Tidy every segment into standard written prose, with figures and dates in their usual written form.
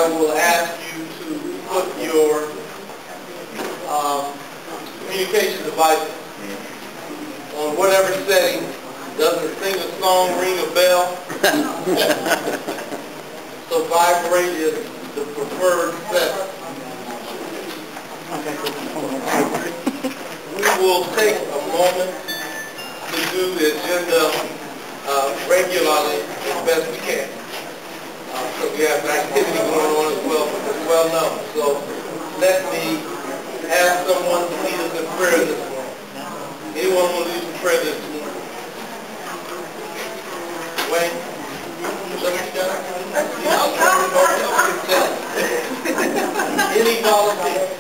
I will ask you to put your communication devices on whatever setting. Doesn't sing a song, ring a bell. So vibrate is the preferred setting. We will take a moment to do the agenda regularly as best we can. So we have activity going on as well known. So let me ask someone to lead us in prayer this morning. Anyone want to lead us in prayer this morning? Wayne? Any volunteers?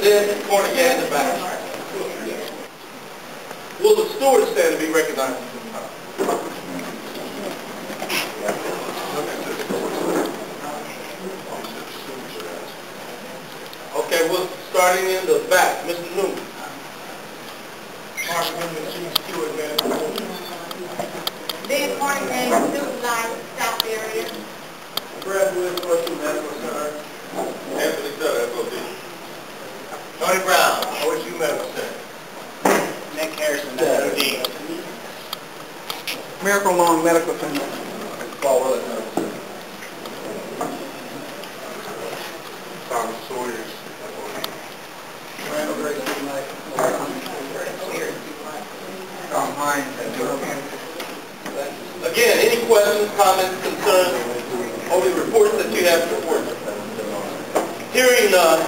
Then corner guy in the back. Will the steward stand to be recognized? Okay, we're starting in the back. Mr. Newman. Mark Newman, Chief Steward, man. Then corner gang, student life, South area. Brad Williams, Russell Medical Center. Anthony Sutter, FOD. Tony Brown, OSU Medical Center. Nick Harrison, FOD. Miracle Lawn Medical Center. Paul Willis, Medical Center. Thomas Sawyers, FOD. Randall Gray, Student Life. Tom Hines, Again, any questions, comments, concerns, or the reports that you have to report? Hearing none,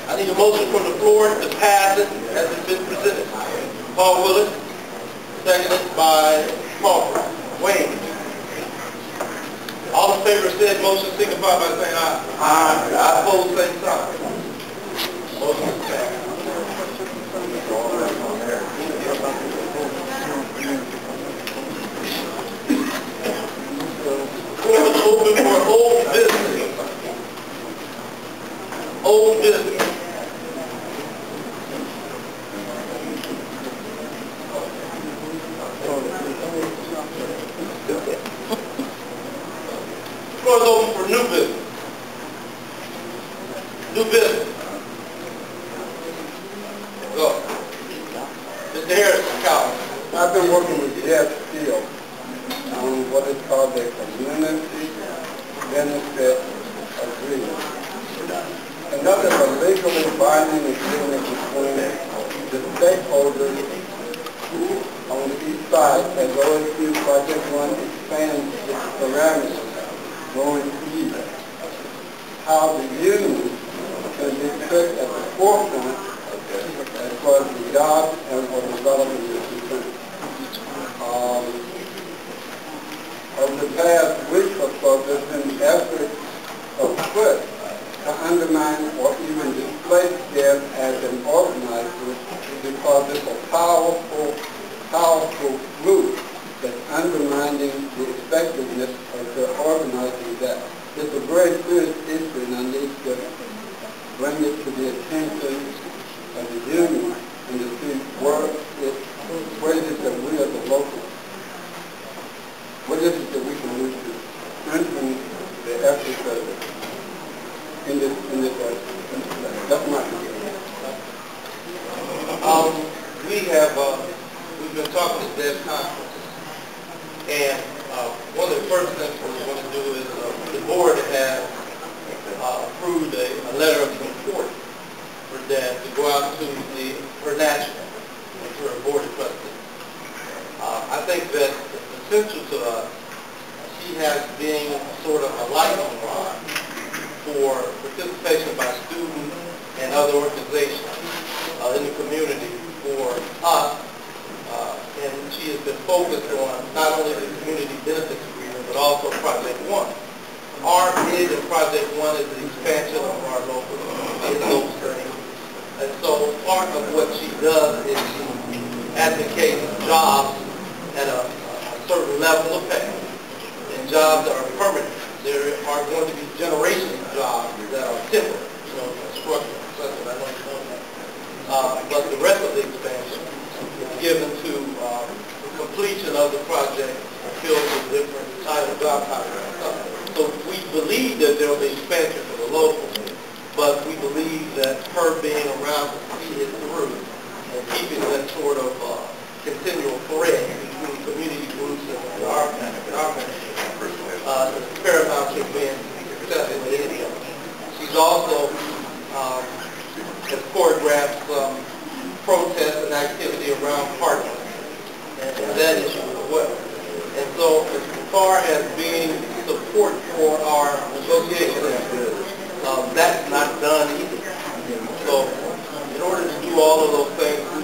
I need a motion from the floor to pass it as it's been presented. Paul Willis, seconded by Paul. Wayne. All in favor of said motion signify by saying aye. Aye. I oppose same sign. Motion is passed. Open for old business. Old business. Floor is open for new business. New business. Go. Mr. Harrison, Collins. I've been working with Jeff Steele on what is called a community benefit agreement. And that is a legally binding agreement between the stakeholders on the east side as OSU Project 1 expands its parameters going east. How the union can be put at the forefront as far as the jobs and what development is concerned. Over the past week or so, there's been efforts afoot to undermine or even displace them as an organizer because it's a powerful group that's undermining the effectiveness of the organizing that. It's a very serious issue, and I need to bring it to the attention of the union and to see where it is that we as a local, what is it that we can do to strengthen the efforts of it in this that's my opinion. We've been talking to Deb's conference, and one of the first things we're going to do is the board has approved a letter of support for Deb to go out to her national and to her board of trustees. I think that essential to us, she has been sort of a lightning rod for participation by students and other organizations in the community for us, and she has been focused on not only the community benefits agreement, but also Project 1. Our bid in Project 1 is the expansion of our local community in those things. And so part of what she does is she advocates jobs at a certain level of pay, and jobs that are permanent. There are going to be generational jobs that are temporary, construction, etc. I know you know that. But the rest of the expansion is given to the completion of the project filled with different types of job titles and stuff. So believe that there will be expansion for the local, but we believe that her being around to see it through and keeping that sort of continual thread between community groups and our ministry is paramount to being successful in any of it. She's also has choreographed some protests and activity around Parkland and that issue as well. And so as far as being support for our negotiation, that's not done either. So in order to do all of those things, we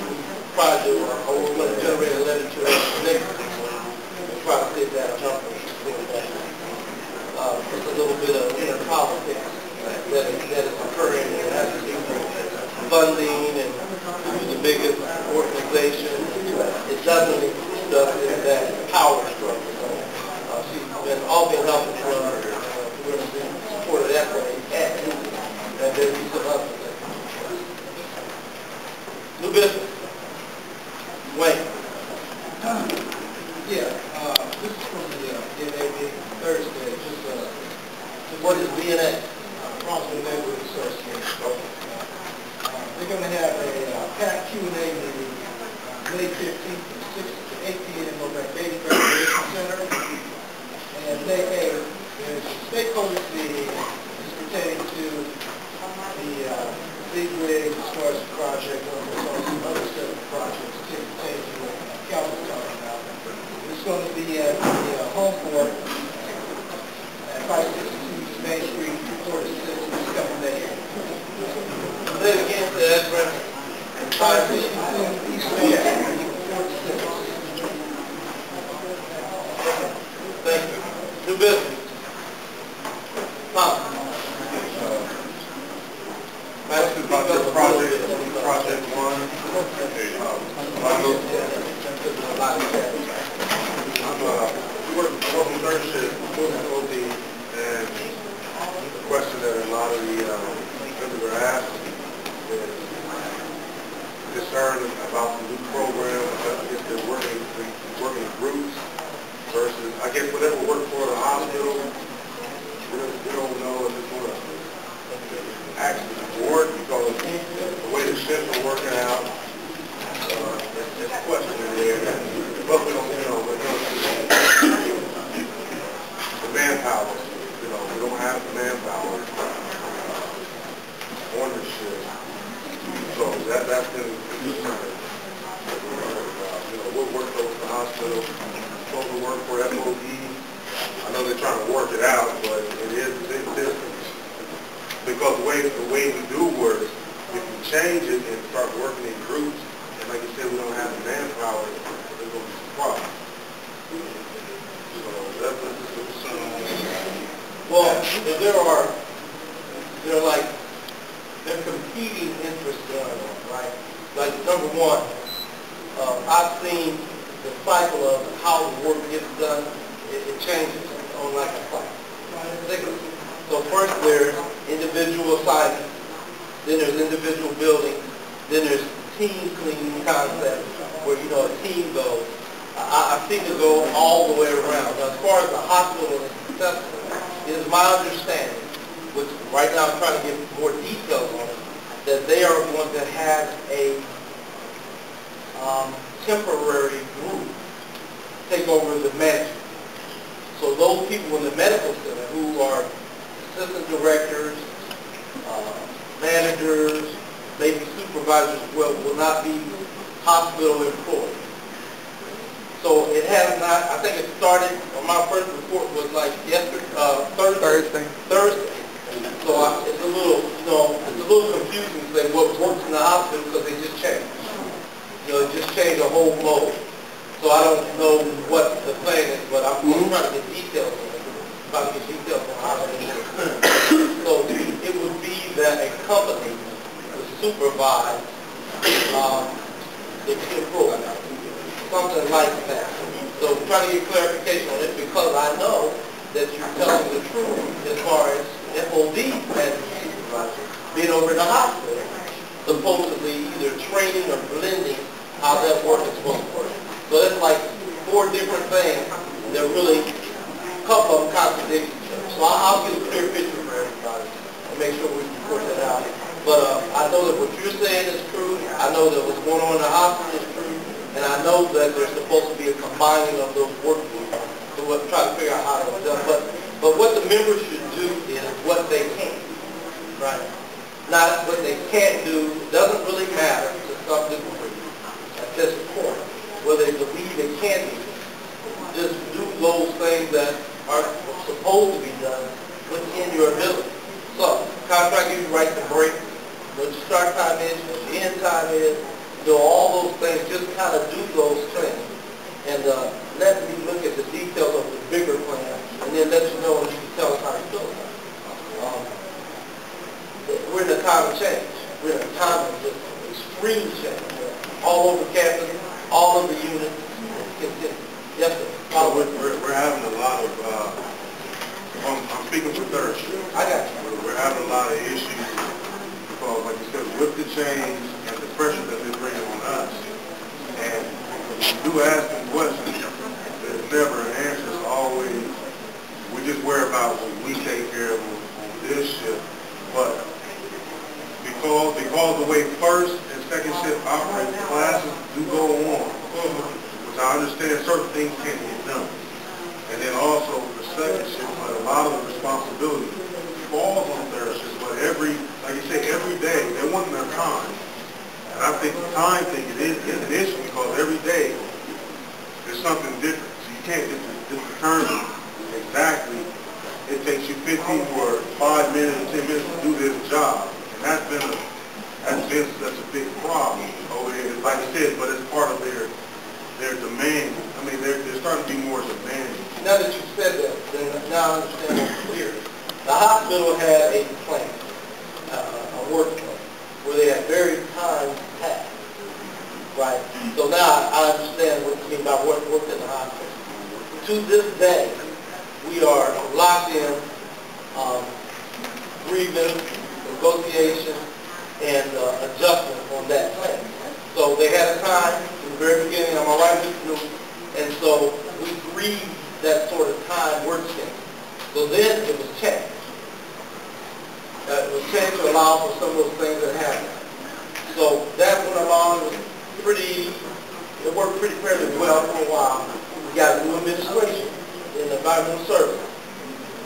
try to, or we're going to generate a letter to us next week and try to sit down and jump on just a little bit of inner politics that is occurring, and it has to do with funding and who's the biggest organization. It doesn't include us in that power struggle. So she's been helpful for us. We're going to be supported that way, and there'll be some other things. New business. Wayne. Yeah, this is from the DNA meeting Thursday. What is DNA? Bronzeville Neighborhood Association. They're going to have a packed Q&A meeting May 15th from 6 to 8 p.m. over at Beatty Graduation Center. And May 8th, there's a stakeholders meeting that's pertaining to the big rig as far as the project, or some other set of projects pertaining to what Calvin's talking about. It's going to be at the home court at 562 Main Street, 4 to 6, this coming May 8th. Say it again, the address. 562 East Main Street, 4 to 6. Thank you. New business. Tom. About this project one. I'm working third shift, OD, and the question that a lot of the members are asking is concerned about the new program. I guess they're working in groups versus, I guess, whatever worked for the hospital. We don't know if it's going to actually work because the way the shifts are working out, there's a question in there. But we don't, the manpower, we don't have the manpower on the shift. So that's been a concern. What work goes to the hospital, supposed to work for FOD. I know they're trying to work it out, but it is a big difference. Because the way we do work, if you change it and start working in groups, and like you said, we don't have the manpower, there's going to be some problems. So that's just a concern. Well, they're competing interests going on, right? Like number one, I've seen the cycle of how the work gets done. It changes on like a cycle. So first there's individual assignments, then there's individual buildings, then there's team cleaning concepts where, a team goes. I've seen it go all the way around. Now, as far as the hospital is successful, it is my understanding, which right now I'm trying to get more details on it, that they are going to have a temporary group take over the management. So those people in the medical center who are assistant directors, managers, maybe supervisors as well, will not be hospital employees. So it has not, I think it started, my first report was like Thursday. So it's a little confusing to say what works in the hospital because they just changed. It just changed the whole mode. So I don't know what the plan is, but I'm trying to get details on it. Trying to get details on how it is. So it would be that a company would supervise the program, something like that. So I'm trying to get clarification on it because I know that you're telling the truth as far as FOD as a supervisor being over in the hospital, supposedly either training or blending how that work is supposed to work. So that's like 4 different things that really, a couple of them contradict each other. So I'll get binding of those work groups. So we'll try to figure out how to do it. But what the members should do is what they can, right? Not what they can't do. It doesn't really matter to some degree at this point whether they believe they can do. Just do those things that are supposed to be done within your ability. So, contract gives you right to break, what your start time is, what your end time is, do all those things, just kind of do those things. And let me look at the details of the bigger plan, and then let you know, and you can tell us how you feel about it. We're in a time of change. We're in a time of just extreme change. All over campus, all of the units. Yes, sir. So we're having a lot of, I'm speaking for third shift. I got you. We're having a lot of issues because, like you said, with the change and the pressure that they're bringing on us, and when you do ask them questions, there's never an answer. It's always, we just worry about what we take care of on this shift. But because the way first and second shift operate, classes do go on, which I understand certain things can't get done. And then also the second shift, but a lot of the responsibility falls on third shift. But like you say, every day, they want their time. And I think the time thing is an issue because every day there's something different. So you can't just determine exactly it takes you 15 or 5 minutes or 10 minutes to do this job. And that's a big problem over here. Like I said, but it's part of their demand. I mean, they're starting to be more demanding. Now that you said that, then now I understand what's clear. The hospital had a plan, a work plan, where they had very time tasks, right? So now I understand what you mean by what worked in the hospital. To this day, we are locked in grievance, negotiation, and adjustment on that plan. So they had a time in the very beginning, am I right, Mr. Newton? And so we agreed that sort of time work schedule. So then it was changed. It was changed to allow for some of those things that happened. So that went along, it worked pretty fairly well for a while. We got a new administration in the environmental service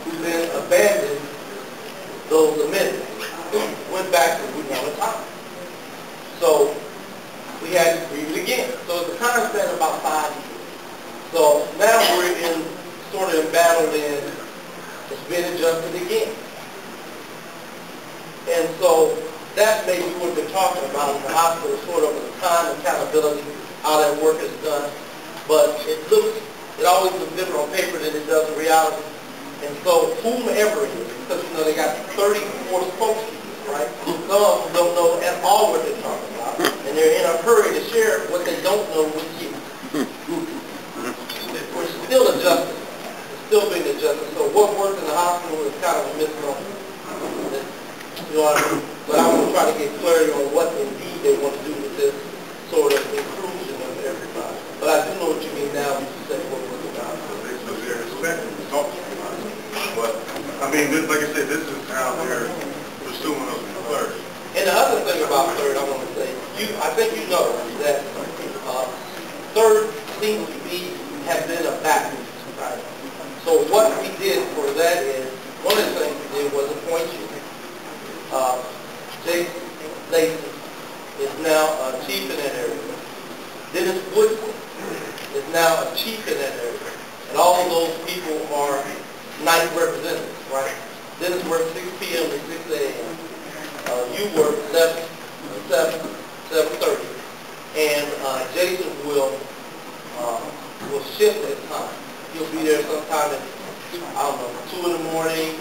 who then abandoned those amendments, went back to we want time. So we had to read it again. So the time span about 5 years. So now we're in sort of embattled in, it's been adjusted again. And so that may be what we're talking about in the hospital, sort of the time accountability, how that work is done. But it always looks different on paper than it does in reality. And so whomever it is, because they got 34 spokespeople, right? Some of them don't know at all what they're talking about. And they're in a hurry to share what they don't know with you. We're still adjusting. It's still being adjusted. So what works in the hospital is kind of a misnomer. You know what I mean? But I want to try to get clarity on what indeed they want to do with this sort of inclusion of everybody. But I do know what you mean now when you say what works in the hospital. So they're expecting to talk to everybody. But, I mean, like I said, this is how they're pursuing us in third. And the other thing about third, I want to say, I think you know that third seems to have been a backward, right? So what we did for that is, one of the things we did was appoint you. Jason Lacy is now a chief in that area. Dennis Woodson is now a chief in that area. And all of those people are night representatives, right? Dennis works 6 p.m. to 6 a.m. You work 7:30. And Jason will shift at time. He'll be there sometime at, 2 in the morning.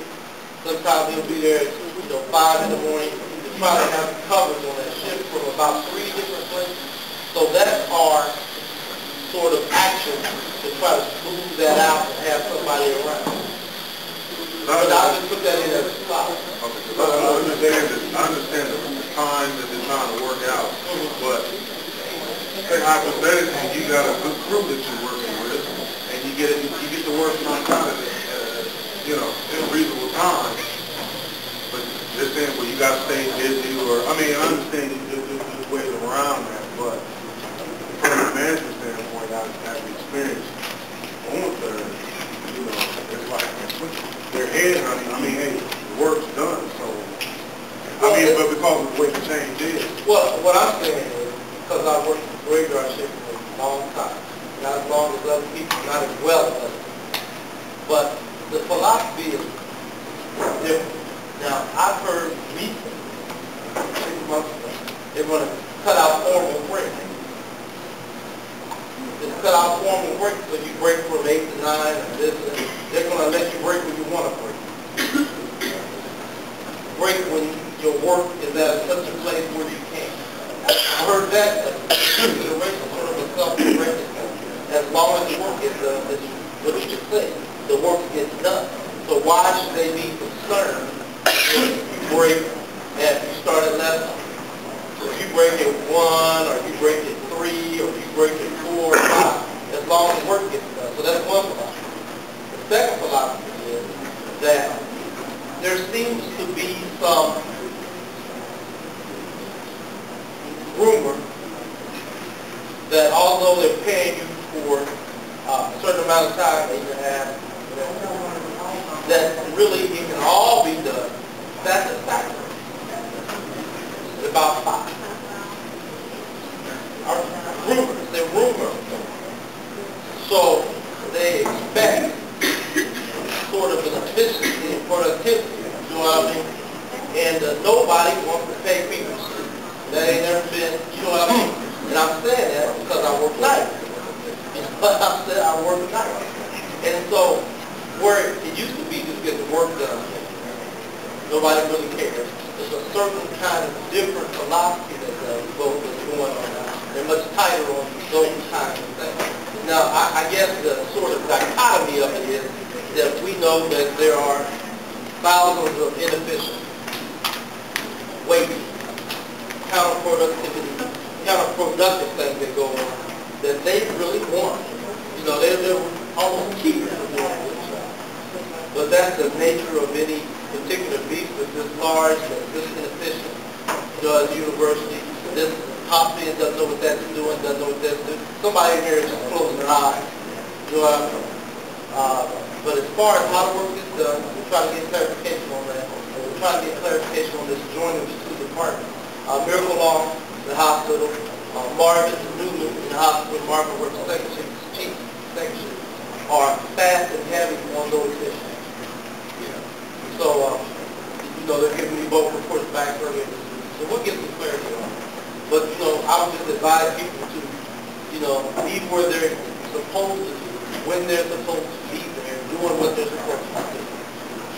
Sometimes he'll be there at 5 in the morning. We try to have coverage on that shift from about 3 different places. So that's our sort of action to try to smooth that out and have somebody around. But I'll just put that in as a spot. Okay, I understand the time that they're trying to work out, but say hypothetically, you got a good crew that you're working with, and you get to work on time at in reasonable time. But they're saying, well, you got to stay busy, or I mean, I understand there's ways around that, but from a management standpoint, I've experienced head, honey. I mean, hey, the work's done, so. I mean, but because of the way the change is. Well, what I'm saying is, because I worked in graveyard shift for a long time, not as long as other people, not as well as other people, but the philosophy is different. Now, I've heard recently, 6 months ago, they're going to cut out formal break. Just cut out formal break, so you break from 8 to 9 and this, and they're going to let you break when you want to break. Break when your work is at such a place where you can't. I heard that as consideration, sort of a self-directed thing. As long as the work gets done, as what you just said, the work gets done. So why should they be concerned if you break and you start at 11? So if you break at 1, or you break at 3, or you break at 4 or 5, as long as the work gets done. So that's one philosophy. The second philosophy is that there seems to be some rumor that although they're paying you for a certain amount of time that you have, that really it can all be done satisfactorily. About 5. Rumors, they're rumors. So they expect sort of an efficiency and productivity, you know what I mean? And nobody wants to pay people. That ain't never been, you know what I mean? And I'm saying that because I work nights. But I said I work nights. And so, where it used to be just get the work done, nobody really cares. There's a certain kind of different philosophy that both is going on now. They're much tighter on those kinds of things. Now, I guess the sort of dichotomy of it is that we know that there are thousands of inefficient, wasted, counterproductive things that go on that they really want. You know, they're almost keeping it doing a good job. But that's the nature of any particular beast that's this large, that's this inefficient. You know, as a university, this hospital doesn't know what that's doing, doesn't know what that's doing. Somebody in here is just closing their eyes. You know what I mean? But as far as how the work is done, we're trying to get clarification on that. And we're trying to get clarification on this joining of these two departments. Miracle Law, the hospital, Marvin Newman in the hospital, Marvin works second shift, are fast and heavy on those issues. So, you know, they're giving me both reports back earlier this week. So we'll get some clarity on it. But, you know, I would just advise people to, you know, be where they're supposed to be, when they're supposed to be there, doing what they're supposed to do.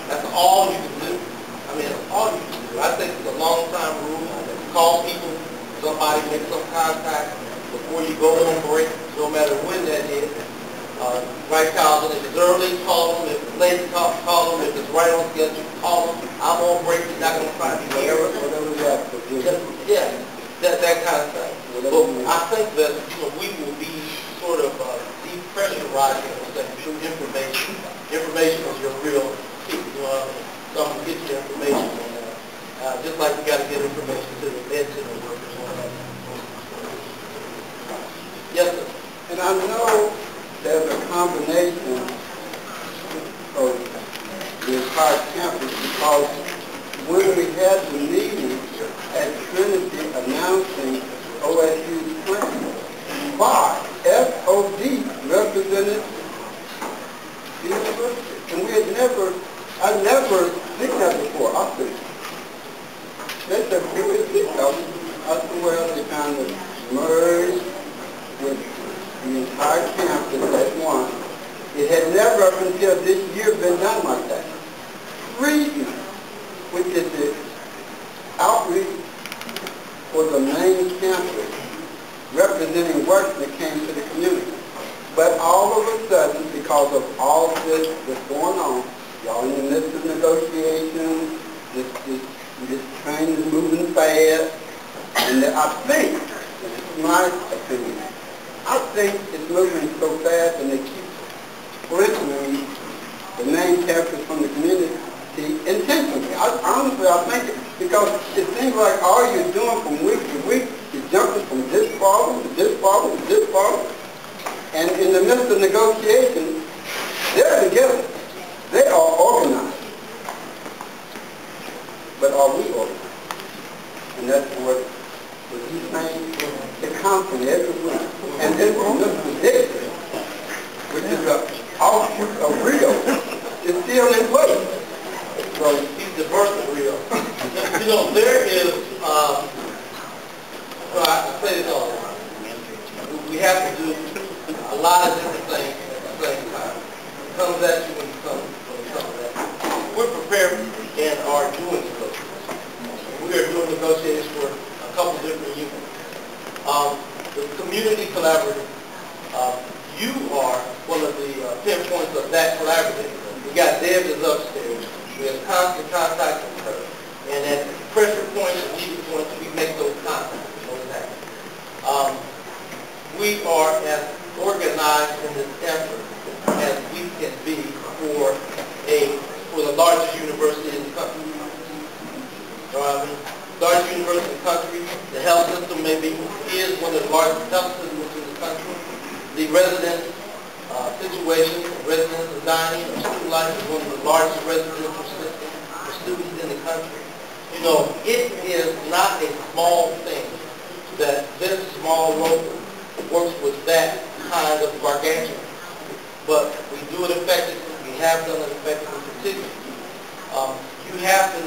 That's all you can do. I mean, that's all you can do. I think it's a long time rule. Call people, somebody make some contact before you go on break, no matter when that is. Right, Carlton, if it's early, call them. If it's late, call them. If it's right on schedule, call them. I'm on break, you're not going to find me here. Yeah, that kind of thing. But I think that, you know, we will be sort of depressurizing through information. Information is your real key. You know what I mean? So I'm going to get you information on that. Just like we got to get information to the med center workers on that. Yes, sir. And I know there's a combination of the entire campus because when we had the meeting at Trinity announcing OSU's plan, FOD represented the university. And I never seen that before. I think. They said, who is this? I said, well, they kind of merged with the entire campus at once. It had never up until this year been done like that. Reason, which is the outreach for the main campus, representing work that came to the community. But all of a sudden, because of all this that's going on, y'all in the midst of negotiations, this train is moving fast, and I think, this is my opinion, I think it's moving so fast and they keep splintering the main campus from the community intentionally. Honestly, I think it, because it seems like all you're doing from week to week is jumping from this problem to this problem to this problem. And in the midst of negotiations, they're together. They are organized. still in place. So he's the birth of real. You know, there is, well, I say this all the time. We have to do a lot of different things at the same time. It comes at you when you come at that. We're prepared and are doing negotiations. We are doing negotiations for a couple different units. The community collaborative, you are one of the pinpoints of that collaborative. We got Deb is upstairs. We have constant contact with her. And at pressure points and needed points, we make those contacts. We are as organized in this effort as we can be for the largest university in the country. You know what I mean? Largest university in the country. The health system is one of the largest health systems in the country. The resident situation, residential dining, or student life is one of the largest residential systems for students in the country. You know, it is not a small thing that this small local works with that kind of gargantuan. But we do it effectively. We have done it effectively particularly. You have to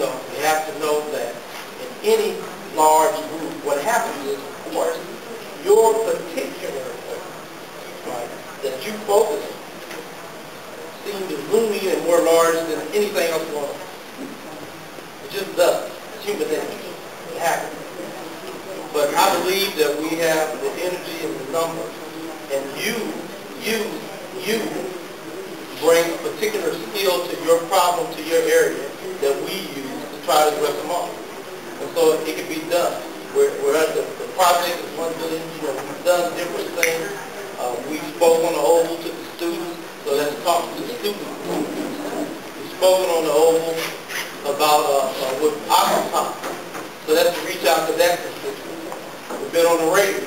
know that in any large group, what happens is, of course, your particular right, that you focus on seems as roomy and more large than anything else going on. It just does. It's human nature. It happens. But I believe that we have the energy and the numbers, and you bring a particular skill to your problem, to your area, that we use to try to address them all. And so it can be done. We're at the project is $1 billion. You know, we've done different things. We spoke on the Oval to the students, so let's talk to the students. We've spoken on the Oval about with Occupy, so let's reach out to that constituency. We've been on the radio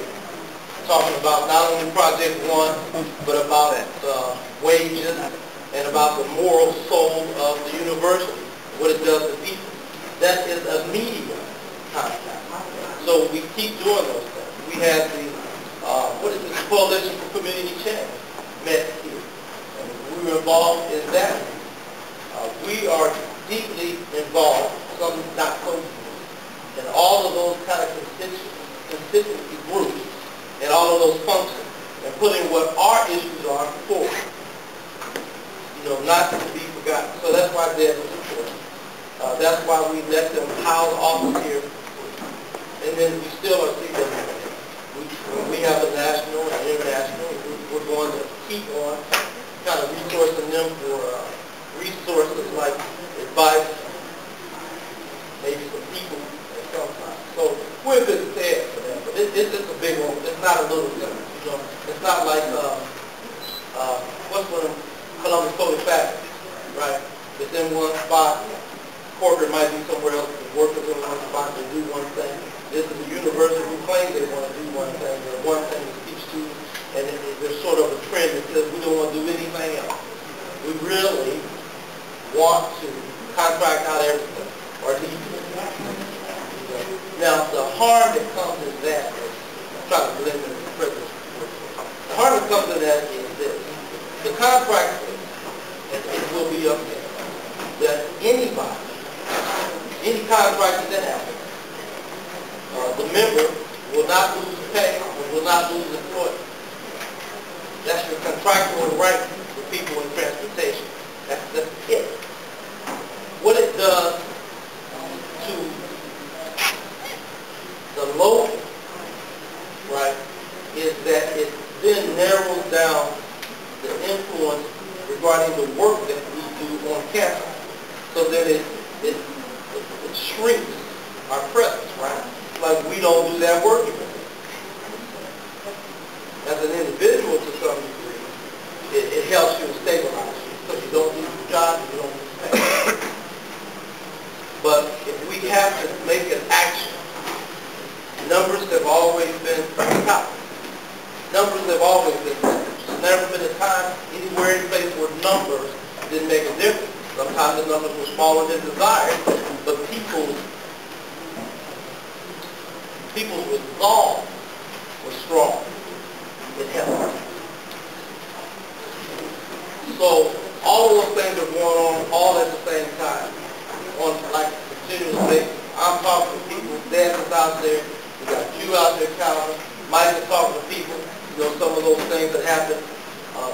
talking about not only Project 1, but about wages and about the moral soul of the university, what it does to people. That is a media contact. So we keep doing those things. We had the, Coalition for Community Change met here. And we were involved in that. We are deeply involved, some not so deep, in all of those kind of constituency groups and all of those functions and putting what our issues are forward. You know, not to be forgotten. So that's why they're important. That's why we let them house office here. And then we still are CWA. When we have a national and international, we're going to keep on kind of resourcing them for resources like advice, maybe some people at some time. So we're a bit sad for that, but it's a big one. It's not a little thing, you know. It's not like what's one of Columbus Clothing Factory, right? It's in one spot. Corporate might be somewhere else. The workers in one spot. They do one thing. This is a university who claims they want to do one thing. They're one thing to teach students, and there's sort of a trend that says we don't want to do anything else. We really want to contract out everything, or need to. Now, the harm that comes in that is, I'm trying to limit the privilege. The harm that comes in that is this. The contract, and it will be up there, that anybody, any contract that happens, the member will not lose pay and will not lose employment. That's your contractual right for people in transportation. That's it. What it does to the local, right, is that it then narrows down the influence regarding the work that we do on campus. So that it shrinks our presence, right? Like we don't do that work anymore. As an individual to some degree, it helps you to stabilize you. So you don't lose your job, you don't lose pay. But if we have to make an action, numbers have always been top. Numbers have always been there. There's never been a time anywhere in place where numbers didn't make a difference. Sometimes the numbers were smaller than desired, but people's resolve was strong. It helped. So all of those things are going on things that happen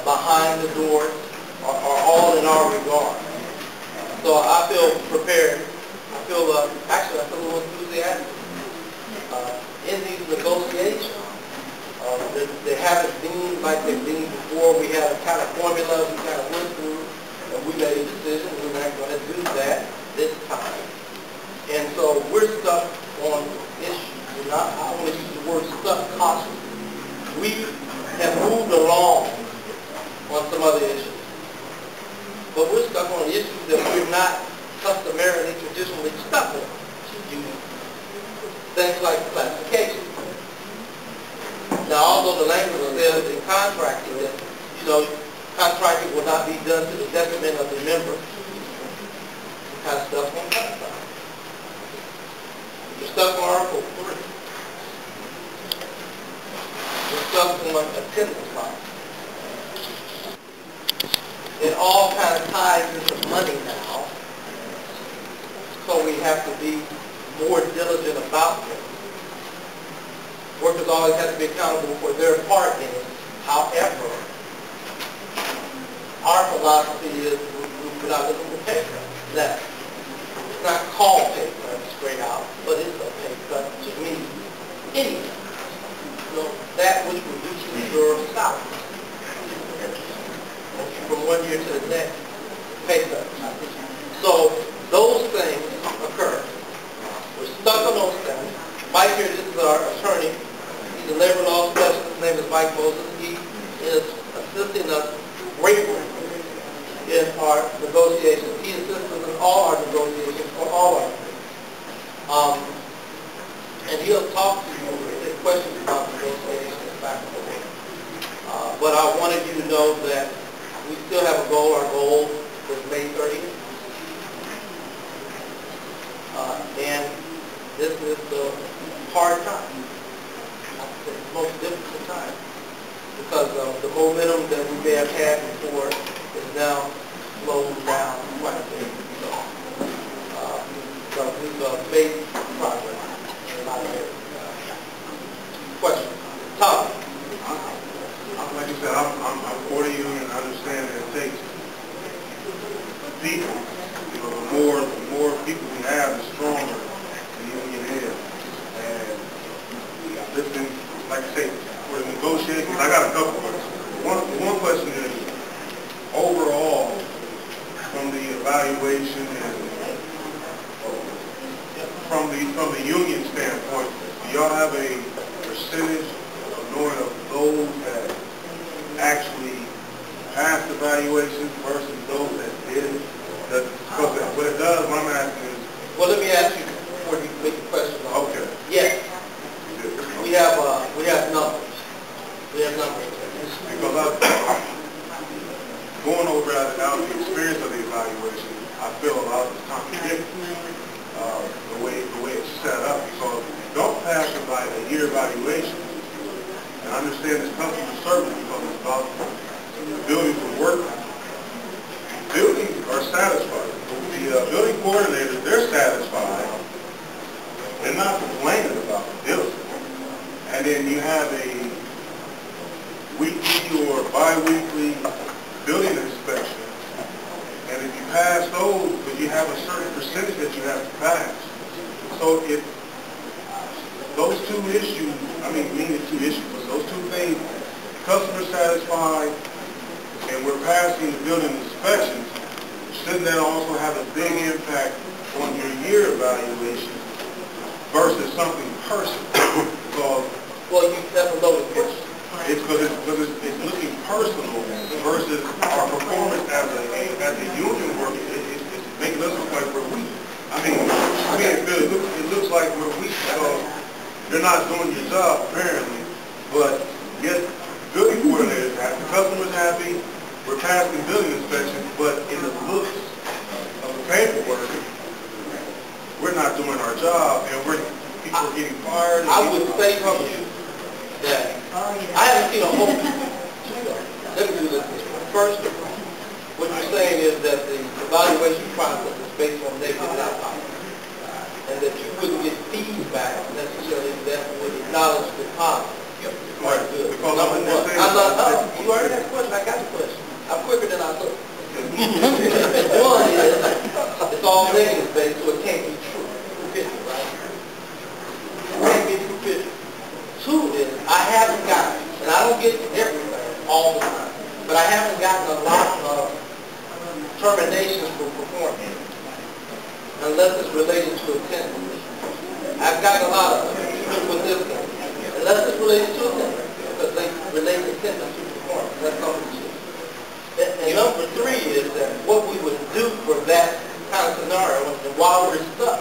behind the doors are all in our regard. So I feel prepared. I feel, actually, I feel a little enthusiastic in these negotiations. They haven't been like they've been before. We had a kind of formula we kind of went through, and we made a decision. We're not going to do that this time. And so we're stuck on issues. We're not, I want to use the word stuck cautiously. We have moved along on some other issues. But we're stuck on issues that we're not customarily, traditionally stuck on. Things like classification. Now, although the language says in contracting that, contracting will not be done to the detriment of the member, kind of stuff on contract. You're stuck on Article 3. You're stuck on attendance policy. It all kind of ties into money now, so we have to be more diligent about it. Workers always have to be accountable for their part in it. However, our philosophy is we're not looking for pay cut. That it's not called pay cut straight out, but it's a pay cut to me anyway. That which reduces your salary from one year to the next, pay cut. So those things occur. We're stuck on those things. Mike here, this is our attorney. He's a labor law specialist. His name is Mike Moses. He is assisting us greatly in our negotiations. He assists us in all our negotiations for all our things. And he'll talk to you if there's questions about negotiations back and forth. But I wanted you to know that we still have a goal. Our goal was May 30th. And this is the hard time. The most difficult time. Because the momentum that we may have had before is now slowing down quite a bit. So we've made progress in a lot of areas. Question? Tom? Like you said, I'm for the union. I understand that it takes people. The more people we have, the stronger the union is. And listening, like I say, for the negotiations, I got a couple questions. One question is, overall, from the evaluation and from the union standpoint, do y'all have a percentage of knowing of those that actually passed evaluations versus those that didn't? Because what it does, what I'm asking is... Well, let me ask you before you make the question. Okay. Yes. We have numbers. We have numbers. Because going over out the experience of the evaluation, I feel a lot of it's contradictory. The way it's set up. Because you don't pass a year evaluation, and I understand it's customer service because it's about the buildings and work. Buildings are satisfied. The building coordinators, they're satisfied. They're not complaining about the building. And then you have a weekly or bi-weekly building inspection. And if you pass those, but you have a certain percentage that you have to pass. So those two issues, two issues, but those two things, customer satisfied, and we're passing the building inspections, shouldn't that also have a big impact on your year evaluation versus something personal? Well, you have a loaded question. It's because it's looking personal versus our performance as a union worker. It's making us look like we're weak. It looks like we're weak because you're not doing your job apparently, but yet building coordinators happy, the customer's happy, we're passing building inspections, but in the looks of the paperwork, we're not doing our job, and people are getting fired. I would say from you that I haven't seen a whole. Let me do this. First, what you're saying is that the evaluation process is based on negative outcomes, and that you couldn't get feedback necessarily that would acknowledge the positive. Right. Good. Because Number one. terminations for performance, unless it's related to attendance. I've got a lot of people with this one, unless it's related to attendance, because they relate attendance to performance. That's all it is. And number three is that what we would do for that kind of scenario, and while we're stuck.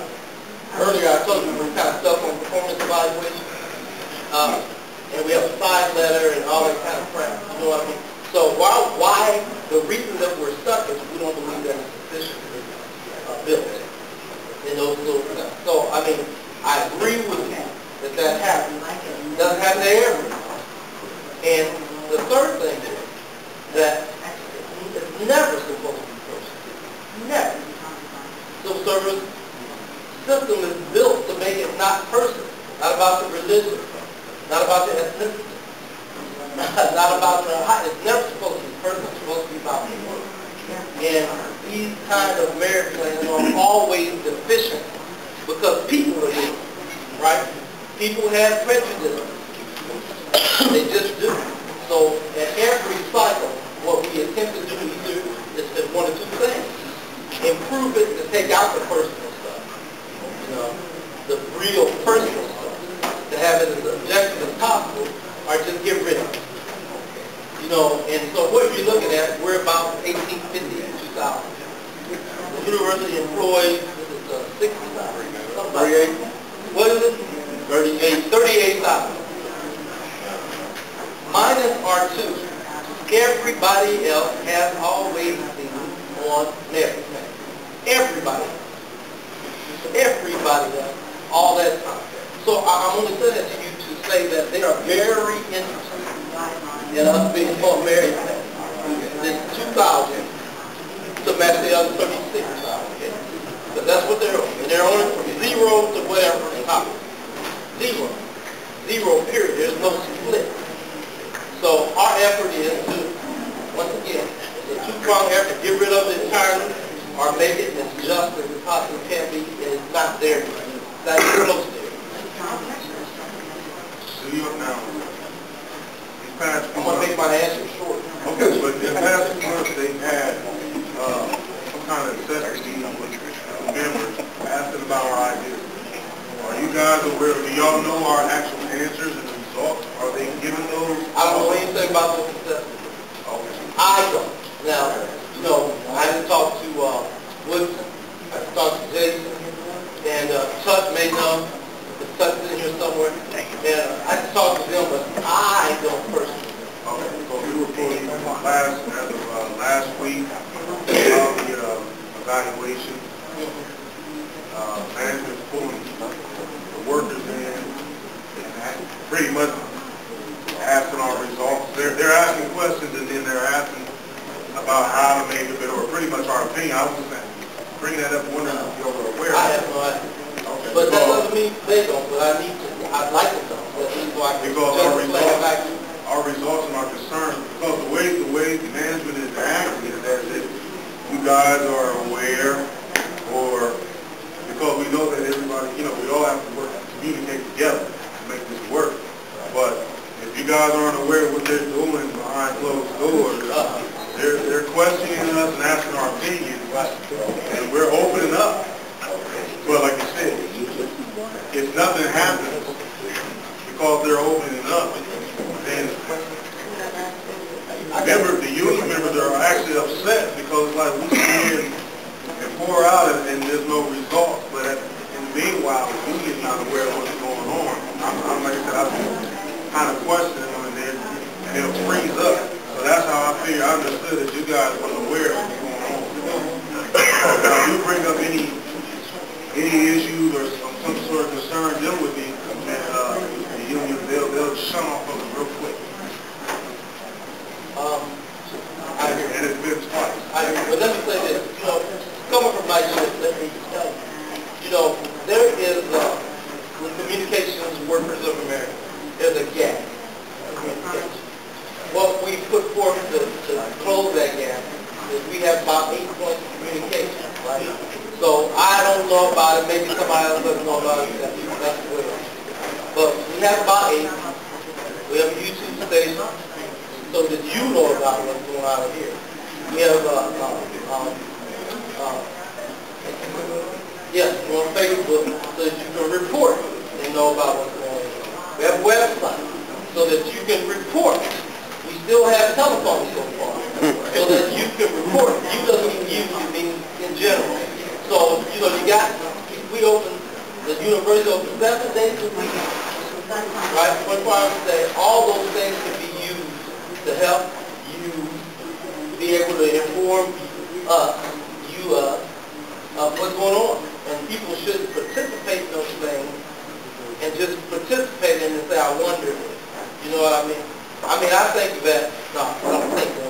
Earlier I told you we're kind of stuck on performance evaluation, and we have a side letter and all that kind of crap. You know what I mean? So why the reason that we're stuck is we don't believe that it's sufficiently built in those little steps. So I mean, I agree with you that happens. It doesn't happen to everyone. And the third thing is that it's never supposed to be personal. Never. Civil service system is built to make it not personal, not about the religion, not about the ethnicity, not about the height. It's never supposed to be personal. It's supposed to be about the work. And these kind of merit plans are always deficient because people are doing it, right? People have prejudice. They just do. So at every cycle, what we attempt to do either is one of two things. Improve it to take out the personal stuff, you know, the real personal stuff, to have it as objective as possible, or just get rid of it. You know, and so what you're looking at, we're about 1850 to 2000. The university employs, this is 60,000. 38. What is it? 38,000. Minus R2. Everybody else has always been on merit. Everybody. Everybody else. All that time. So I'm only saying that to you to say that they are very interested in us being on merit this 2,000 to match the other 36,000. But that's what they're on. And they're on from 0 to whatever top. 0. 0 period. There's no split. So our effort is to, once again, it's a two-pronged effort. Get rid of it entirely or make it as just as it possibly can be, and it's not there. It's not even close there. So you now, these past few I'm going to make my answer short. Okay, but in the past few months they've had some kind of necessity with members asking about our ideas. Are you guys aware? Do y'all know our actual answers and results? Are they giving those? I don't know anything about those assessments. Okay. I don't. Now, you know, I just talked to Woodson, I just talked to Jason, and Chuck may know, if Chuck's in here somewhere, and I just talked to them, but I don't personally. Okay, so we were pulling as of last week about the evaluation. Management's pulling the workers in and pretty much asking our results. They're asking questions and then they're asking about how to make it better, or pretty much our opinion. I was just bringing that up, wondering if you were aware. I have no idea. Okay. But that doesn't mean they don't, but I need to, I'd like to know. Because our results and our concerns, because the way the management is acting is as if you guys are aware, or because we know that everybody, you know, we all have to work, communicate together to make this work. But if you guys aren't aware of what they're doing behind closed doors, they're questioning us and asking our opinion, and we're opening up. But like you said, if nothing happens because they're opening up, then the union members are actually upset because like we sit here and pour out and there's no results. But in the meanwhile, the union's not aware of what's going on. I'm like I said, I'm kind of questioning them, and they'll freeze up. So that's how I figured. I understood that you guys weren't aware of what's going on. So now you bring up any issues or some sort of concern dealing with me, and the union, they'll shut off of it real quick. I agree. And it's been twice. I agree. But let me say this, you know, coming from my unit, let me tell you, you know, there is, with communications workers of America, there's a gap in communication. What we put forth to close that gap is we have about 8 points of communication, right? So I don't know about it, maybe somebody else doesn't know about it, that's the way it is. But we have about 8, we have a YouTube station, so that you know about what's going on here. We have, yes, we're on Facebook so that you can report and know about what's going on. We have a website so that you can report. We still have telephone so far so that you can report. You doesn't even use it in general. So, you know, we open, the university opens 7 days a week, right? 24 hours a day. All those things can be used to help you be able to inform us, what's going on. And people should participate in those things and just participate in it and say, I wonder. You know what I mean? I think that,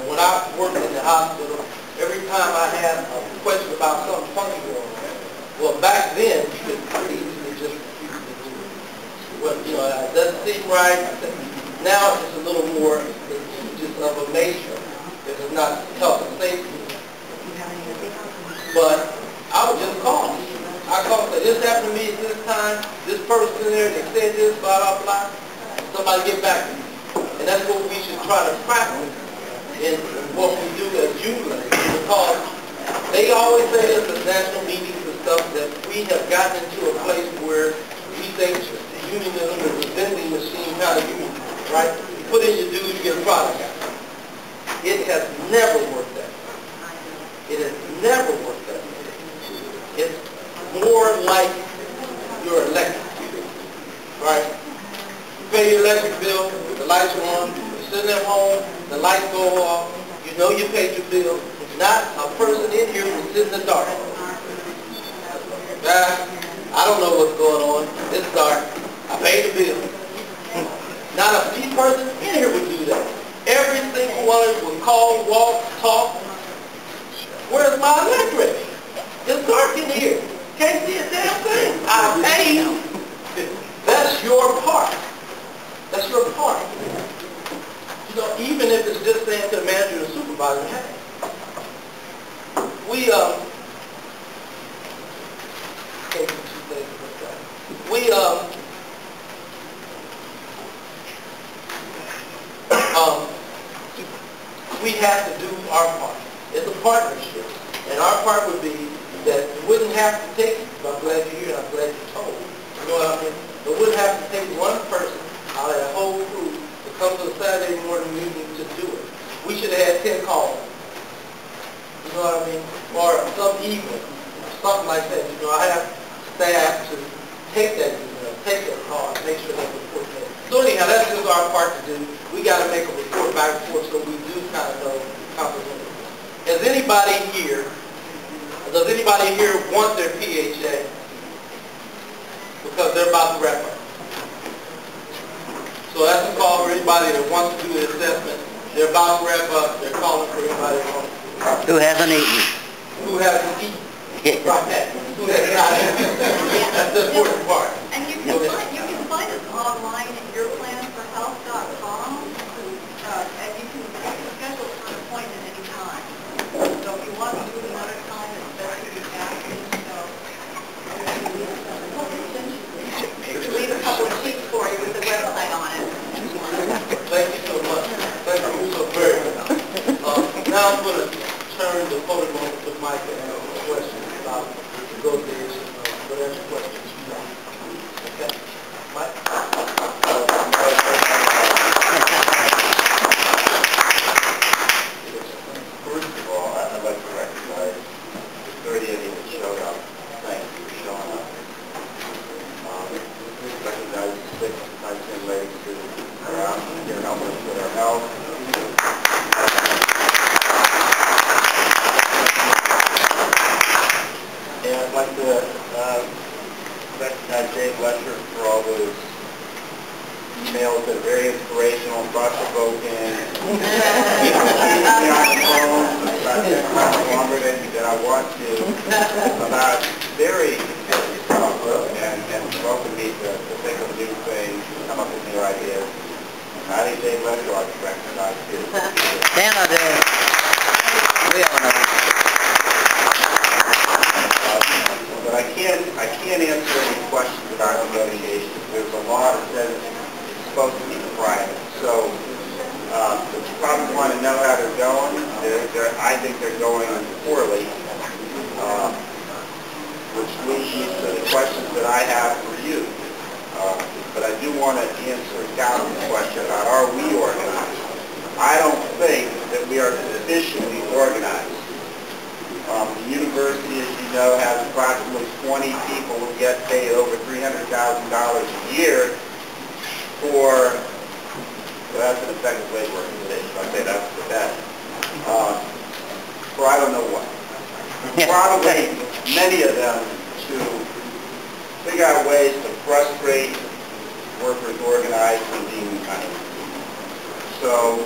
when I worked in the hospital, every time I had a question about something funny going on, well, back then, you could pretty easily just refuse to do it. Well, you know, it doesn't seem right. Now it's a little more just of a nature. If it's not health and safety. But I would just call. I call and say, this happened to me at this time, this person in there, they said this, blah, blah, blah. Somebody get back to me. And that's what we should try to practice in what we do as unions. Because they always say this at national meetings and stuff that we have gotten into a place where we think unionism is a vending machine kind of union, right? You put in your dues, you get a product out. It has never worked that way. It has never worked that way. It's more like your electric bill, right? You pay your electric bill, the lights are on, you're sitting at home, the lights go off, you know you paid your bill. Not a person in here will sit in the dark. I don't know what's going on. It's dark. I paid the bill. Not a person in here would do that. Every single one of us would call, walk, talk. Where's my electric? It's dark in here. Can't see a damn thing. I paid. That's your part. That's your part. You know, even if it's just saying to the manager or the supervisor, hey, we have to do our part. It's a partnership. And our part would be that you wouldn't have to take, I'm glad you're here, I'm glad you told. You know what I mean? It wouldn't have to take one person out of that whole crew to come to a Saturday morning meeting to do it. We should have had 10 calls. You know what I mean? Or some evening, something like that. You know, I have staff to take that email, take that call, and make sure that report is. So anyhow, that's just our part to do. We got to make a report back and forth so we do kind of know comprehend. Does anybody here want their PHA? Because they're about to wrap up. So that's a call for anybody that wants to do the assessment. They're about to wrap up. They're calling for anybody that wants to. Who hasn't eaten? Who hasn't eaten? Right. Who has not eaten? That's the important part. And you can find us online at yourplanforhealth.com, and you can schedule for an appointment anytime. So if you want to do it another time, it's better to be asking. So we leave a couple of sheets for you with the website on it. Thank you so much. Thank you so very much. Now I'm going to turn the podium over to Mike and ask questions about negotiation or whatever questions you have. Okay? Mike? First of all, I'd like to recognize the 30 of you that showed up. Thank you for showing up. Recognize the 6 nice young ladies who are out here helping us with our health. And I'd like to recognize Dave Lesher for all those emails that are very inspirational, thought-provoking. Longer than I want to, about very stuff, and provoking me to think of new things, come up with new ideas. I think Dave Lesher ought to recognize too. Dan, I do. We all know. But I can't answer any questions about negotiations. There's a law that says it's supposed to be private. So You probably want to know how they're going. I think they're going poorly, which leads me to the questions that I have for you. But I do want to answer Calvin's question about are we organized? I don't think that we are sufficiently organized. The university, as you know, has approximately 20 people who get paid over $300,000 a year for, well, that's an effective labor organization. I'll say that's the best. For I don't know what. Probably many of them to figure out ways to frustrate workers organized and being kind. So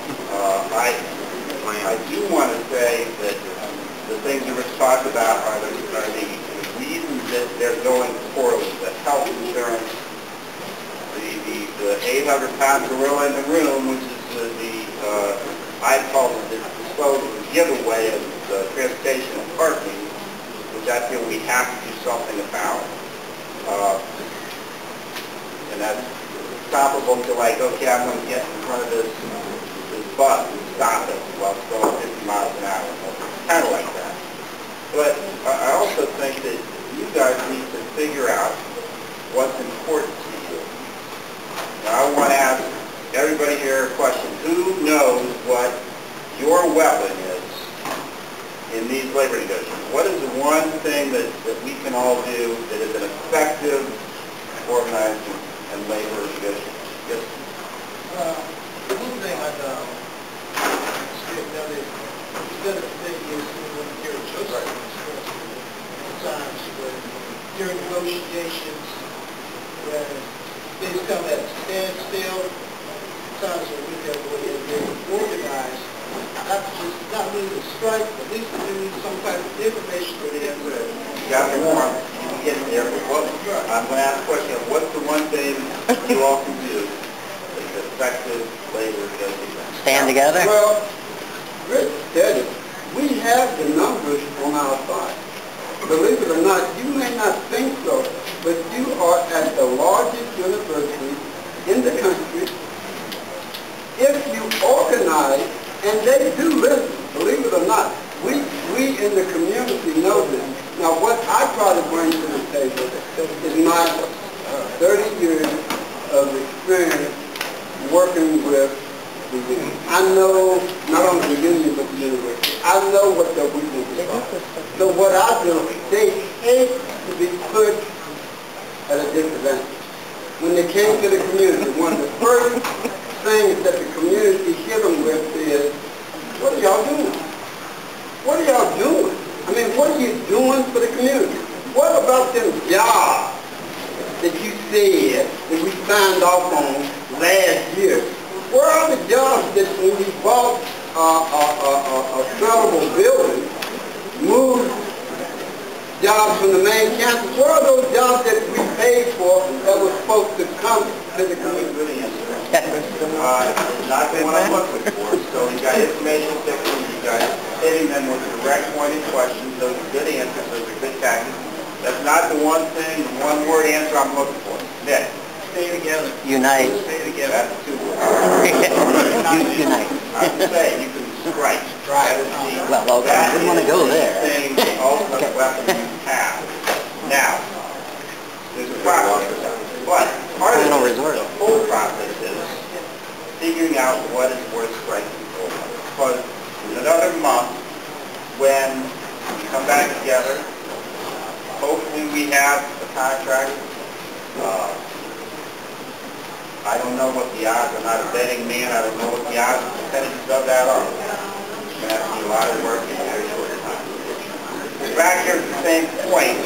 I do want to say that the things that Rich talked about are the reasons that they're going poorly. The health insurance, the 800-pound gorilla in the room, which is I call it the disposal, the giveaway of the transportation and parking, which I feel we have to do something about. And that's comparable to like, okay, I'm going to get in front of this bus and stop it while it's going 50 miles an hour. Kind of like that. But I also think that you guys need to figure out what's important to you. Now, I want to ask everybody here a question. Who knows what your weapon is in these labor negotiations? What is the one thing that we can all do that is an effective organizing and labor negotiation? Yes? One thing I've done is instead of today is when Gary Joseph sometimes during negotiations when things come at a standstill, sometimes when we can go ahead and get organized, not really to strike, but at least to do some type of information for the end. You got me warm. You can get there. I'm going to ask a question of what's the one thing you all can do that's effective labor negotiation? Stand together? Well, Rich said it. We have the numbers on our side. Believe it or not, you may not think so, but you are at the largest university in the country. If you organize, and they do listen, believe it or not, we in the community know this. Now, what I try to bring to the table is my 30 years of experience working with the union. I know not only the union but the university. I know what their weaknesses are. So what I do, they hate to be put at a disadvantage. When they came to the community, one of the first things that the community hit them with is, what are y'all doing? What are y'all doing? I mean, what are you doing for the community? What about them jobs that you said that we signed off on last year? Where are the jobs that when we bought a sellable building, moved jobs from the main campus? Where are those jobs that we paid for that were supposed to come to the community? Not the one I'm looking for. So you got information techniques, you got hitting them with direct pointed questions. Those are good answers, those are good tactics. That's not the one thing, the one word answer I'm looking for. Next. Stay together. Unite. Stay together. That's 2 words. Unite. I would say you can strike. That is the, Well, okay, I didn't want to go there. the ultimate weapon you have. Now, there's a process. But part of the whole process is figuring out what is worth striking for. Because in another month, when we come back together, hopefully we have a contract. I don't know what the odds are. I'm not a betting man. I don't know what the odds and percentages of that are. It's going to have to be a lot of work in a very short time. We're back here at the same point,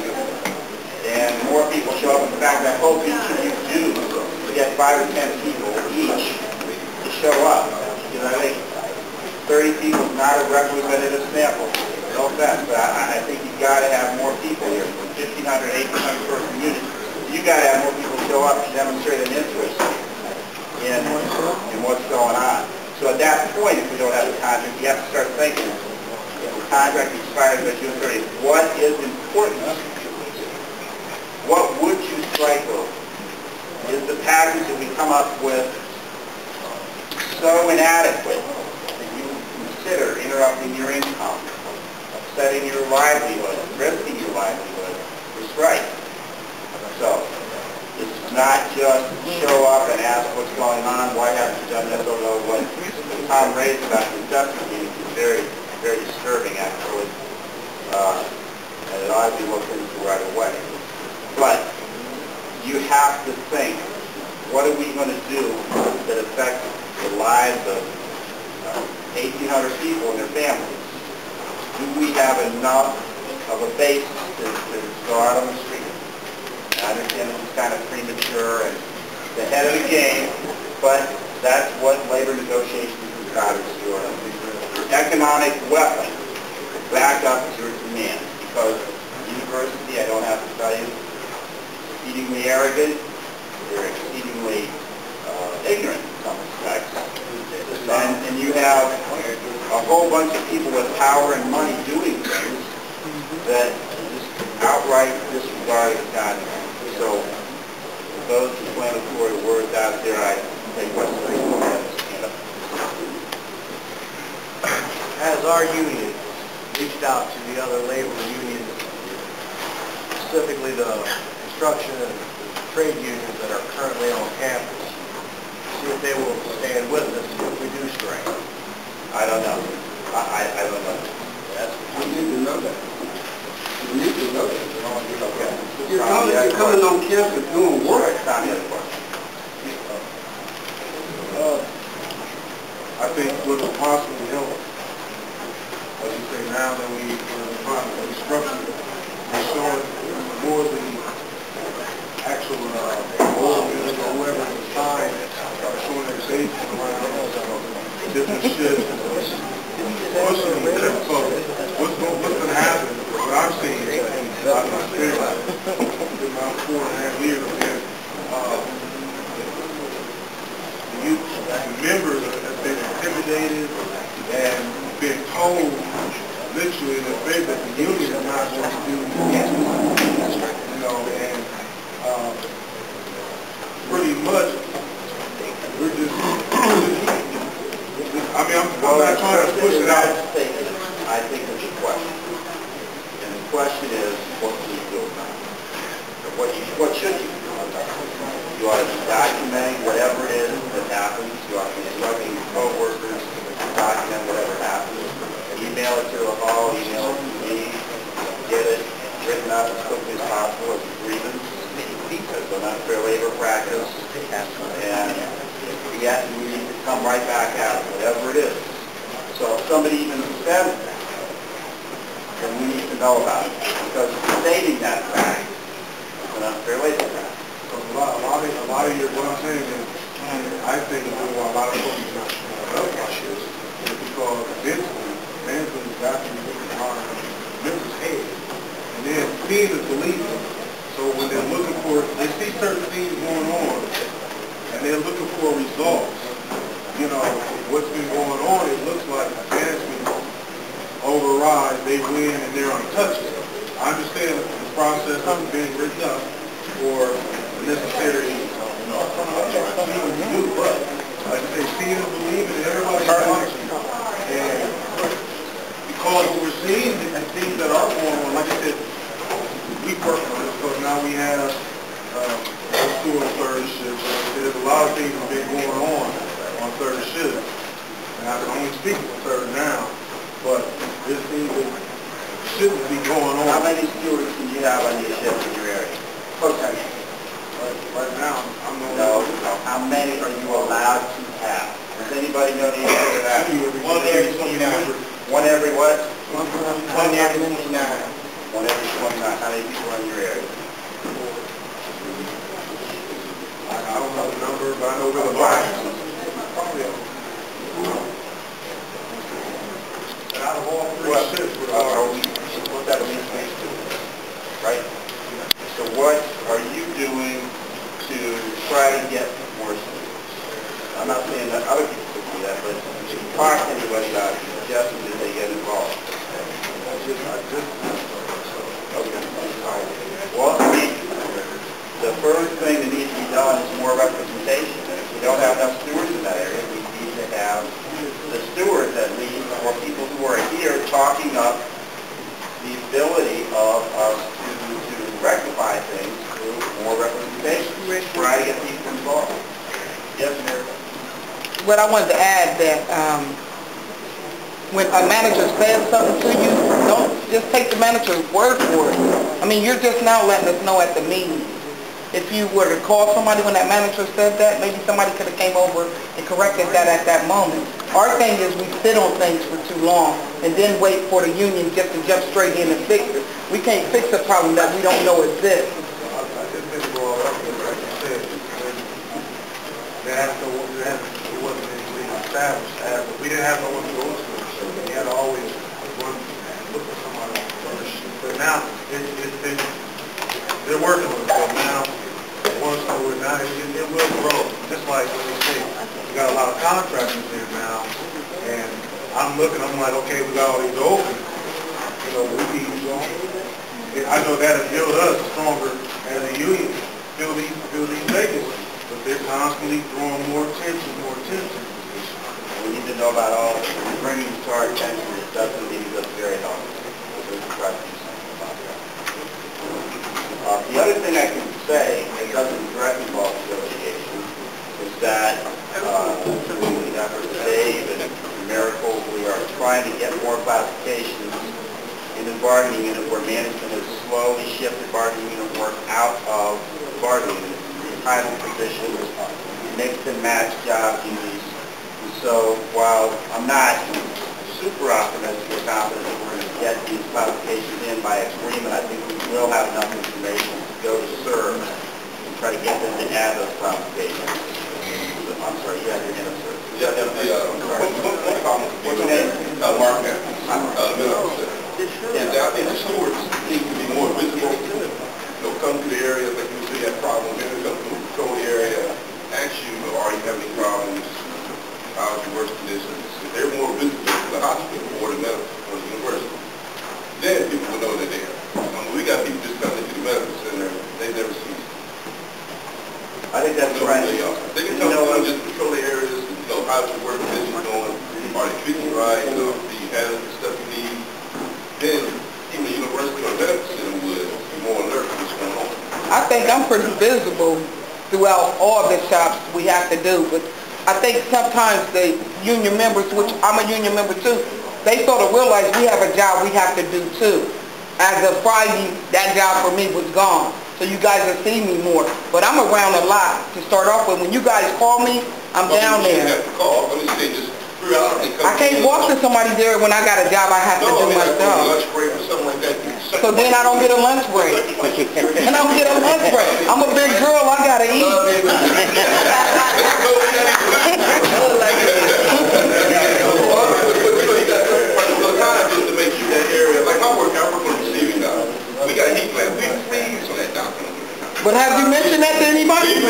and more people show up. In fact, I hope each of you do get 5 or 10 people each to show up. Because I think 30 people is not a representative sample. No offense, but I think you've got to have more people here. From 1,500, 1,800 person unit, you've got to have more people show up to demonstrate an interest in what's going on. So at that point, if we don't have a contract, you have to start thinking, if the contract expires by June 30th, what is important? What would you strike over? Is the package that we come up with so inadequate that you consider interrupting your income, upsetting your livelihood, risking your livelihood for strike. So, this is not just show up and ask what's going on, why haven't you done this, although what Tom raised about the investment meetings is very, very disturbing actually, and it ought to be looked into right away. But you have to think, what are we going to do that affects the lives of 1,800 people and their families? Do we have enough of a basis to go out on the street? I understand this is kind of premature and the head of the game, but that's what labor negotiations is about, is your economic weapon to back up your demands. Because the university, I don't have to tell you, exceedingly arrogant, they're exceedingly ignorant in some respects. And you have a whole bunch of people with power and money doing things that just outright disregard the economy. So, for those inflammatory words out there, I think what's very important. Has our union reached out to the other labor unions, specifically the construction and trade unions that are currently on campus, see if they will stand with us if we do strike? I don't know. I don't know. We need to know that. We need to know that. Okay. You're coming on campus doing work. Tommy has a question. I think what will possibly help, as you say, now that we're trying to restructure, we're showing more of the actual oil units or whoever is assigned, showing their safety around different shifts. Pushing the what's going to happen, what I'm seeing, I've experienced in my 4.5 years, and the members have been intimidated and been told literally in effect that the union is not going to do and pretty much we're just I'm not trying to push it out. I think it's a question. And the question is, what do you do about it? What should you do? You ought to be documenting whatever it is that happens. You ought to be instructing your co-workers to document whatever happens. Email it to the hall, email it to me, get it written up as quickly as possible as a grievance, as an unfair labor practice, and yet we need to come right back at it, whatever it is. So if somebody even says that, then we need to know about it, because stating that fact is an unfair labor practice. So a lot of your, what I'm saying is, I think a lot of folks not know about this is because eventually, management has got to be looking hard at members' heads, and then seeing is believing. So when they're looking for, they see certain things going on, and they're looking for results. You know, what's been going on, it looks like management overrides, they win, and they're untouchable. I understand the process of being written up for the necessary achievement to do, but like I say, seeing and believing, and everybody's watching. And because we're seeing the things that are going on, like I said, we work on this because now we have doing third shift. There's a lot of things that have been going on third shift. And I can only speak for third now, but there's things that shouldn't be going on. How many stewards do you have on your shift in your area? Okay. Right now, I'm the No. How many are you allowed to have? Does anybody know the answer to that? One every 29. One every what? One every 29. One every 29. How many people are in your area? I don't know the number, but I know where the line is. Probably out of all three shifts, what that means to right? So what are you doing to try to get more students? I'm not saying that other people could do that, but if you talk to anybody about it, suggesting that they get involved. Okay. Well, I mean, the first thing that needs to be done is more representation. And if we don't have enough stewards in that area, we need to have the stewards at least, or people who are here talking up the ability of us to rectify things through more representation, try to get people involved. Yes, Mayor? What I wanted to add that when a manager says something to you, don't just take the manager's word for it. I mean, you're just now letting us know at the meeting. If you were to call somebody when that manager said that, maybe somebody could have came over and corrected that at that moment. Our thing is we sit on things for too long and then wait for the union just to jump straight in and fix it. We can't fix a problem that we don't know exists. It wasn't anything established, but we didn't have no one to go to, so we had to always run and look for somebody first. But now, they're working with it, but now, once over now, it will grow. Just like when they say, we got a lot of contractors there now, and I'm like, okay, we got all these open, we need to go. I know that'll build us stronger as a union, fill these vacancies. But they're constantly throwing more attention. We need to know about all of it. Bringing it to our attention, it doesn't leave us very long. So we try to do something about that. The other thing I can say, it doesn't directly involve negotiation, is that through the efforts of Dave and Miracle, we are trying to get more classifications in the bargaining unit where management has slowly shifted bargaining unit work out of the bargaining unit. Title positions, mix and match job duties. And so while I'm not super optimistic or confident that we're going to get these classifications in by agreement, I think we will have enough information to go to serve and try to get them to add those classifications. I'm sorry, you have your hand up, sir. What's your name? Mark. And I think the stewards need to be more visible. Come to the area, like you see that problem, then come to the control area, ask you, are you having any problems, how's your work conditions? If they're more visible to the hospital or the medical or the university, then people will know they're there. We got people just coming to the medical center, they've never seen it. I think that's right. They can come to just control the areas, how's your work conditions going, are they treating you right, do you have the stuff you need? Then even the university or medical center would be more alert to what's going on. I think I'm pretty visible throughout all the shops we have to do, but I think sometimes the union members, which I'm a union member too, they sort of realize we have a job we have to do too. As of Friday, that job for me was gone, so you guys will see me more. But I'm around a lot to start off with. When you guys call me, I'm down there. I can't walk to somebody there when I got a job I have to do myself. Lunch break or something like that. So then I don't get a lunch break. And I don't get a lunch break. I'm a big girl, I gotta eat. But have you mentioned that to anybody?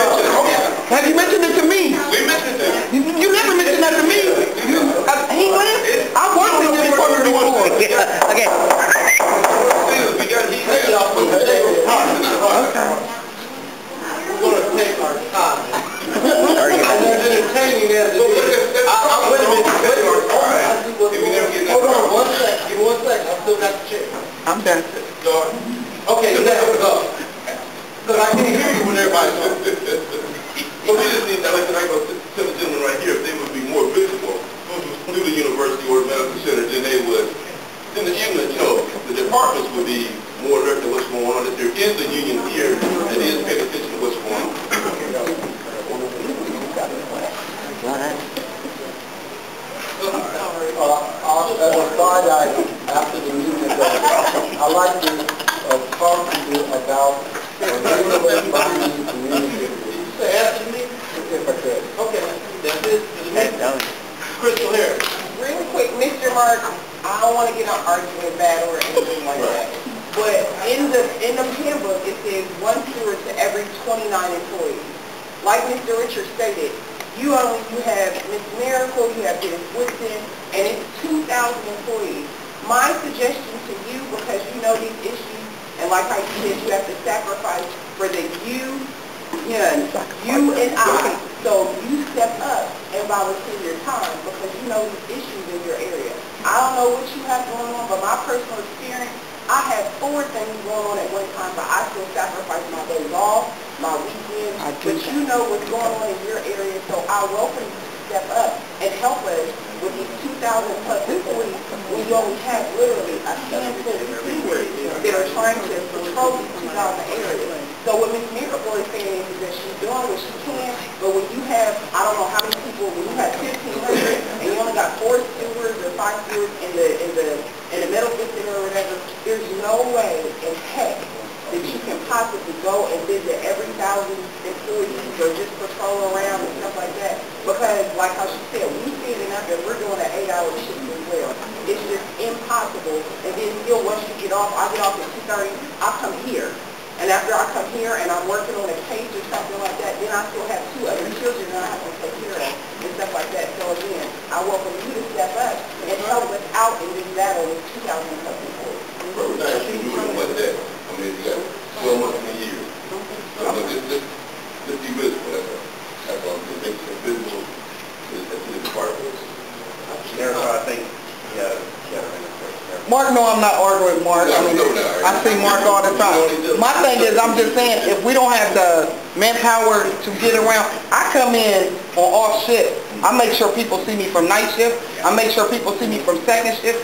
Have you mentioned it to me? We mentioned it. You never mentioned that to me. He went. I worked in your department before. Okay. We got heat now. We're going to take our time. As entertaining as it is. Wait a minute. Hold on 1 second. Give me 1 second. I still got the chair. I'm done. Okay, now go. Because I can't hear you when everybody's talking. So we just need, like I go to the gentleman right here, if they would be more visible through the university or the medical center, then they would, then the departments would be more alert to what's going on. If there is a union here that is paying attention to what's going on. As a side item, after the meeting is over, I'd like to talk to you about legally binding communication. Say after me? If I could. Okay. That's it. Crystal here. Real quick, Mr. Mark, I don't want to get an argument battle or anything like that. But in the handbook, it says 1 steward to every 29 employees. Like Mr. Richard stated, you have Ms. Miracle, you have Dennis Woodson, and it's 2,000 employees. My suggestion to you, because you know these issues, and like how you said, you have to sacrifice for the you and I. So you step up and volunteer your time because you know these issues in your area. I don't know what you have going on, but my personal experience, I had 4 things going on at one time, but I still sacrifice my days off, my weekends, but you know what's going on in your area, so I welcome you to step up and help us with these 2,000 plus employees when you only have literally a handful of stewards that are trying to control these 2,000 areas. So what Ms. Miracle is saying is that she's doing what she can, but when you have, I don't know how many people, when you have 1,500 and you only got 4 stewards or 5 stewards in the middle district or whatever, there's no way in heck that you can possibly go and visit every 1,000 employees or just patrol around and stuff like that. Because, like how she said, we standing out there, we're doing an 8-hour shift as well. It's just impossible. And then still, once you get off, I get off at 2:30, I come here. And after I come here and I'm working on a case or something like that, then I still have 2 other children that I have to take care of and stuff like that. So again, I welcome you to step up and help us out in this battle with 2,000 plus employees. Every time she doing like that, I mean, you got 12 months in a year. So just be visible, that's all. Just make it visible to the department. There's, I think, yeah. Mark, no, I'm not arguing with Mark. I mean, I see Mark all the time. My thing is, I'm just saying, if we don't have the manpower to get around, I come in on off shift. I make sure people see me from night shift. I make sure people see me from second shift.